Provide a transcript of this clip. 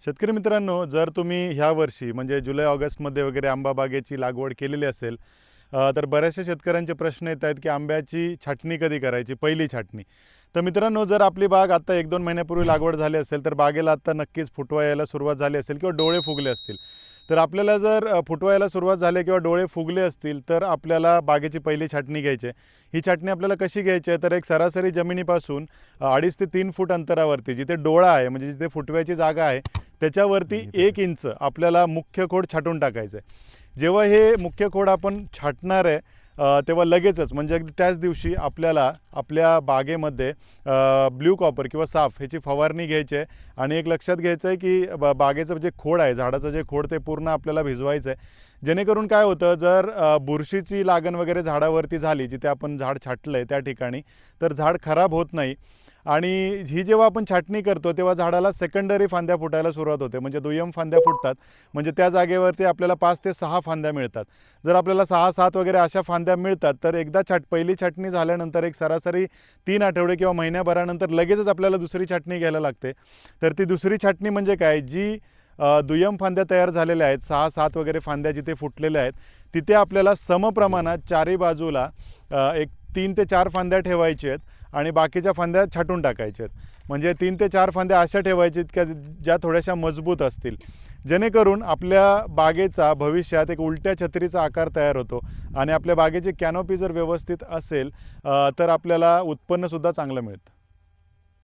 शेतकरी मित्रांनो, जर तुम्ही ह्या वर्षी म्हणजे जुलै ऑगस्टमध्ये वगैरे आंबा बागेची लागवड केलेली असेल, तर बऱ्याचशा शेतकऱ्यांचे प्रश्न येत आहेत की आंब्याची छाटणी कधी करायची, पहिली छाटणी. तर मित्रांनो, जर आपली बाग आता 1-2 महिन्यापूर्वी लागवड झाली असेल, तर बागेला आता नक्कीच फुटवा यायला सुरुवात झाली असेल किंवा डोळे फुगले असतील. तर आपल्याला जर फुटवा यायला सुरुवात झाली किंवा डोळे फुगले असतील, तर आपल्याला बागेची पहिली छाटणी घ्यायची आहे. ही छाटणी आपल्याला कशी घ्यायची आहे, तर एक सरासरी जमिनीपासून 2.5 ते 3 फूट अंतरावरती जिथे डोळा आहे, म्हणजे जिथे फुटव्याची जागा आहे, त्याच्यावरती 1 इंच आपल्याला मुख्य खोड छाटून टाकायचं आहे. जेव्हा हे मुख्य खोड आपण छाटणार आहे, तेव्हा लगेचच म्हणजे अगदी त्याच दिवशी आपल्याला आपल्या बागेमध्ये ब्ल्यू कॉपर किंवा साफ ह्याची फवारणी घ्यायची आहे. आणि एक लक्षात घ्यायचं आहे की बागेचं जे खोड आहे, झाडाचं जे खोड, ते पूर्ण आपल्याला भिजवायचं आहे. जेणेकरून काय होतं, जर बुरशीची लागण वगैरे झाडावरती झाली, जिथे आपण झाड छाटलं आहे त्या ठिकाणी, तर झाड खराब होत नाही. आणि ही जेव्हा आपण छाटणी करतो तेव्हा झाडाला सेकंडरी फांद्या फुटायला सुरुवात होते, म्हणजे दुय्यम फांद्या फुटतात. म्हणजे त्या जागेवरती आपल्याला 5 ते 6 फांद्या मिळतात. जर आपल्याला 6-7 वगैरे अशा फांद्या मिळतात, तर एकदा पहिली छाटणी झाल्यानंतर एक सरासरी 3 आठवडे किंवा महिन्याभरानंतर लगेचच आपल्याला दुसरी छाटणी घ्यायला लागते. तर ती दुसरी छाटणी म्हणजे काय, जी दुय्यम फांद्या तयार झालेल्या आहेत, 6-7 वगैरे फांद्या जिथे फुटलेल्या आहेत, तिथे आपल्याला समप्रमाणात चारही बाजूला एक 3 ते 4 फांद्या ठेवायच्या आहेत आणि बाकीच्या फांद्या छाटून टाकायच्या आहेत. म्हणजे 3 ते 4 फांद्या अशा ठेवायच्या आहेत की ज्या थोड्याशा मजबूत असतील, जेणेकरून आपल्या बागेचा भविष्यात एक उलट्या छत्रीचा आकार तयार होतो. आणि आपल्या बागेची कॅनोपी जर व्यवस्थित असेल, तर आपल्याला उत्पन्नसुद्धा चांगलं मिळतं.